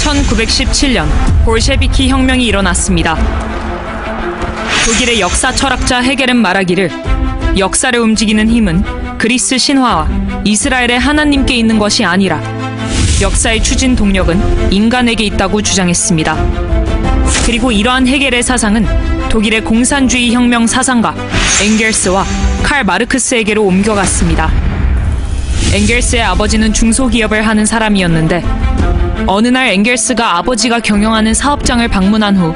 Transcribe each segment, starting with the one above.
1917년 볼셰비키 혁명이 일어났습니다. 독일의 역사 철학자 헤겔은 말하기를 역사를 움직이는 힘은 그리스 신화와 이스라엘의 하나님께 있는 것이 아니라 역사의 추진 동력은 인간에게 있다고 주장했습니다. 그리고 이러한 헤겔의 사상은 독일의 공산주의 혁명 사상가 엥겔스와 칼 마르크스에게로 옮겨갔습니다. 엥겔스의 아버지는 중소기업을 하는 사람이었는데 어느 날 엥겔스가 아버지가 경영하는 사업장을 방문한 후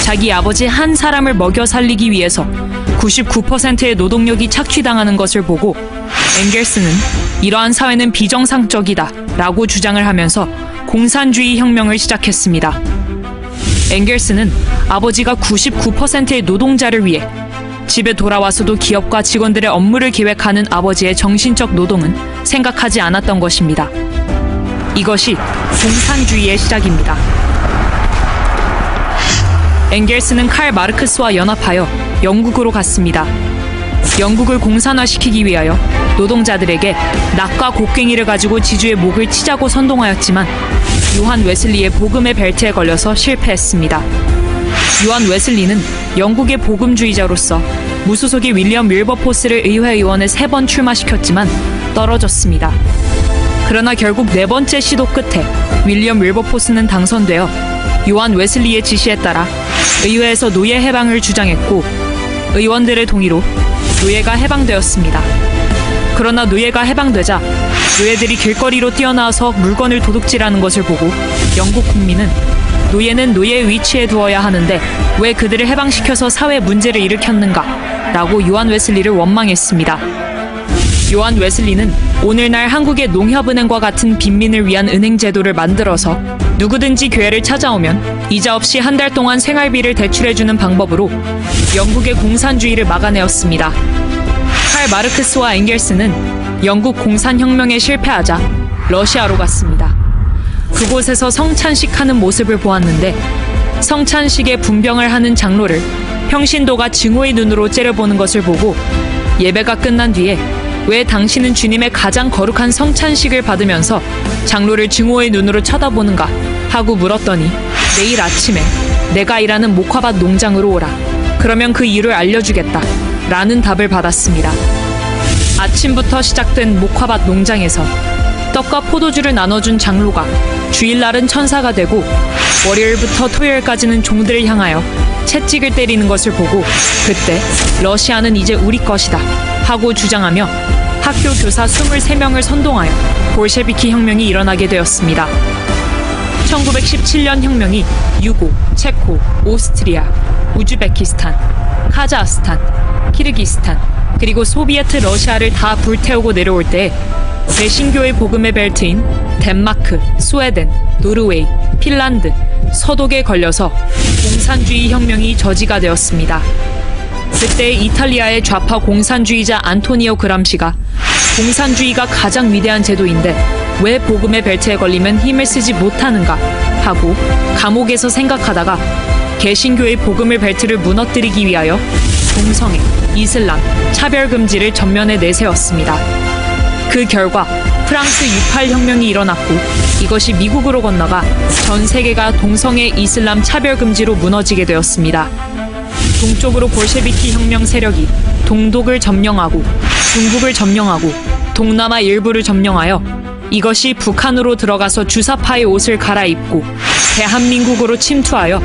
자기 아버지 한 사람을 먹여 살리기 위해서 99%의 노동력이 착취당하는 것을 보고 엥겔스는 이러한 사회는 비정상적이다 라고 주장을 하면서 공산주의 혁명을 시작했습니다. 엥겔스는 아버지가 99%의 노동자를 위해 집에 돌아와서도 기업과 직원들의 업무를 계획하는 아버지의 정신적 노동은 생각하지 않았던 것입니다. 이것이 공산주의의 시작입니다. 엥겔스는 칼 마르크스와 연합하여 영국으로 갔습니다. 영국을 공산화시키기 위하여 노동자들에게 낙과 곡괭이를 가지고 지주의 목을 치자고 선동하였지만 요한 웨슬리의 복음의 벨트에 걸려서 실패했습니다. 요한 웨슬리는 영국의 복음주의자로서 무소속의 윌리엄 윌버포스를 의회의원에 3번 출마시켰지만 떨어졌습니다. 그러나 결국 4번째 시도 끝에 윌리엄 윌버포스는 당선되어 요한 웨슬리의 지시에 따라 의회에서 노예 해방을 주장했고 의원들의 동의로 노예가 해방되었습니다. 그러나 노예가 해방되자 노예들이 길거리로 뛰어나와서 물건을 도둑질하는 것을 보고 영국 국민은 노예는 노예의 위치에 두어야 하는데 왜 그들을 해방시켜서 사회 문제를 일으켰는가 라고 요한 웨슬리를 원망했습니다. 요한 웨슬리는 오늘날 한국의 농협은행과 같은 빈민을 위한 은행 제도를 만들어서 누구든지 교회를 찾아오면 이자 없이 한 달 동안 생활비를 대출해주는 방법으로 영국의 공산주의를 막아내었습니다. 칼 마르크스와 엥겔스는 영국 공산혁명에 실패하자 러시아로 갔습니다. 그곳에서 성찬식 하는 모습을 보았는데 성찬식에 분병을 하는 장로를 평신도가 증오의 눈으로 째려보는 것을 보고 예배가 끝난 뒤에 왜 당신은 주님의 가장 거룩한 성찬식을 받으면서 장로를 증오의 눈으로 쳐다보는가 하고 물었더니 내일 아침에 내가 일하는 목화밭 농장으로 오라. 그러면 그 이유를 알려주겠다. 라는 답을 받았습니다. 아침부터 시작된 목화밭 농장에서 떡과 포도주를 나눠준 장로가 주일날은 천사가 되고 월요일부터 토요일까지는 종들을 향하여 채찍을 때리는 것을 보고 그때 러시아는 이제 우리 것이다 하고 주장하며 학교 교사 23명을 선동하여 볼셰비키 혁명이 일어나게 되었습니다. 1917년 혁명이 유고, 체코, 오스트리아, 우즈베키스탄, 카자흐스탄, 키르기스탄, 그리고 소비에트 러시아를 다 불태우고 내려올 때 개신교의 복음의 벨트인 덴마크, 스웨덴, 노르웨이, 핀란드, 서독에 걸려서 공산주의 혁명이 저지가 되었습니다. 그때 이탈리아의 좌파 공산주의자 안토니오 그람시가 공산주의가 가장 위대한 제도인데 왜 복음의 벨트에 걸리면 힘을 쓰지 못하는가 하고 감옥에서 생각하다가 개신교의 복음의 벨트를 무너뜨리기 위하여 동성애, 이슬람, 차별금지를 전면에 내세웠습니다. 그 결과 프랑스 68혁명이 일어났고 이것이 미국으로 건너가 전 세계가 동성애, 이슬람 차별금지로 무너지게 되었습니다. 동쪽으로 볼셰비키 혁명 세력이 동독을 점령하고 중국을 점령하고 동남아 일부를 점령하여 이것이 북한으로 들어가서 주사파의 옷을 갈아입고 대한민국으로 침투하여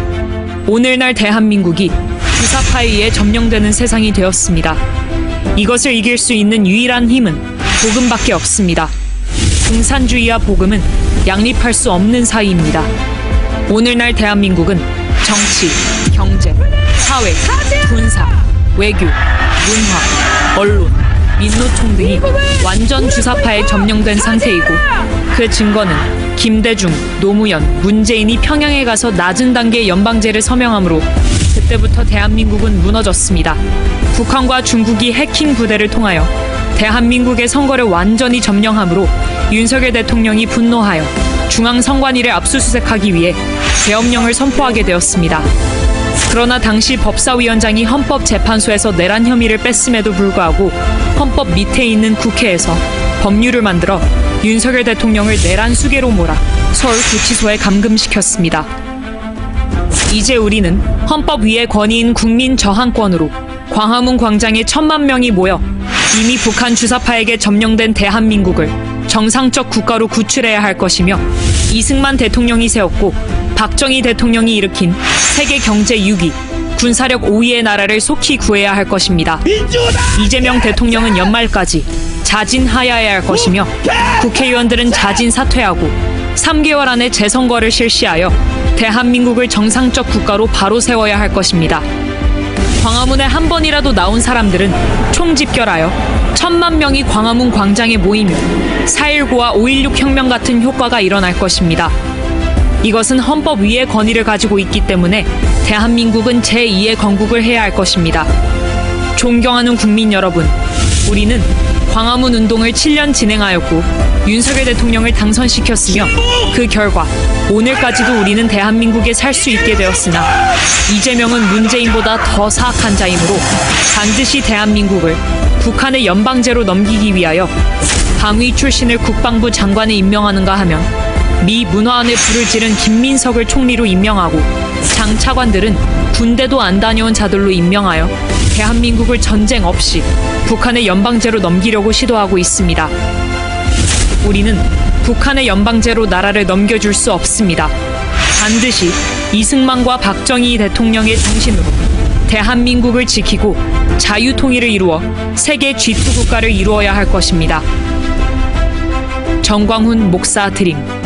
오늘날 대한민국이 주사파에 의해 점령되는 세상이 되었습니다. 이것을 이길 수 있는 유일한 힘은 복음밖에 없습니다. 공산주의와 복음은 양립할 수 없는 사이입니다. 오늘날 대한민국은 정치, 경제, 사회, 군사, 외교, 문화, 언론, 민노총 등이 완전 주사파에 점령된 상태이고 그 증거는 김대중, 노무현, 문재인이 평양에 가서 낮은 단계의 연방제를 서명함으로 그때부터 대한민국은 무너졌습니다. 북한과 중국이 해킹 부대를 통하여 대한민국의 선거를 완전히 점령함으로 윤석열 대통령이 분노하여 중앙선관위를 압수수색하기 위해 계엄령을 선포하게 되었습니다. 그러나 당시 법사위원장이 헌법재판소에서 내란 혐의를 뺐음에도 불구하고 헌법 밑에 있는 국회에서 법률을 만들어 윤석열 대통령을 내란 수계로 몰아 서울구치소에 감금시켰습니다. 이제 우리는 헌법 위의 권위인 국민 저항권으로 광화문 광장에 1,000만 명이 모여 이미 북한 주사파에게 점령된 대한민국을 정상적 국가로 구출해야 할 것이며, 이승만 대통령이 세웠고 박정희 대통령이 일으킨 세계 경제 6위, 군사력 5위의 나라를 속히 구해야 할 것입니다. 이재명 대통령은 연말까지 자진하야해야 할 것이며, 국회의원들은 자진 사퇴하고 3개월 안에 재선거를 실시하여 대한민국을 정상적 국가로 바로 세워야 할 것입니다. 광화문에 한 번이라도 나온 사람들은 총집결하여 1,000만 명이 광화문 광장에 모이면 4.19와 5.16 혁명 같은 효과가 일어날 것입니다. 이것은 헌법 위의 권위를 가지고 있기 때문에 대한민국은 제2의 건국을 해야 할 것입니다. 존경하는 국민 여러분, 우리는 광화문 운동을 7년 진행하였고 윤석열 대통령을 당선시켰으며, 그 결과 오늘까지도 우리는 대한민국에 살 수 있게 되었으나 이재명은 문재인보다 더 사악한 자이므로 반드시 대한민국을 북한의 연방제로 넘기기 위하여 방위 출신을 국방부 장관에 임명하는가 하면 미 문화원에 불을 지른 김민석을 총리로 임명하고 장 차관들은 군대도 안 다녀온 자들로 임명하여 대한민국을 전쟁 없이 북한의 연방제로 넘기려고 시도하고 있습니다. 우리는 북한의 연방제로 나라를 넘겨줄 수 없습니다. 반드시 이승만과 박정희 대통령의 정신으로 대한민국을 지키고 자유통일을 이루어 세계 G2 국가를 이루어야 할 것입니다. 정광훈 목사 드림.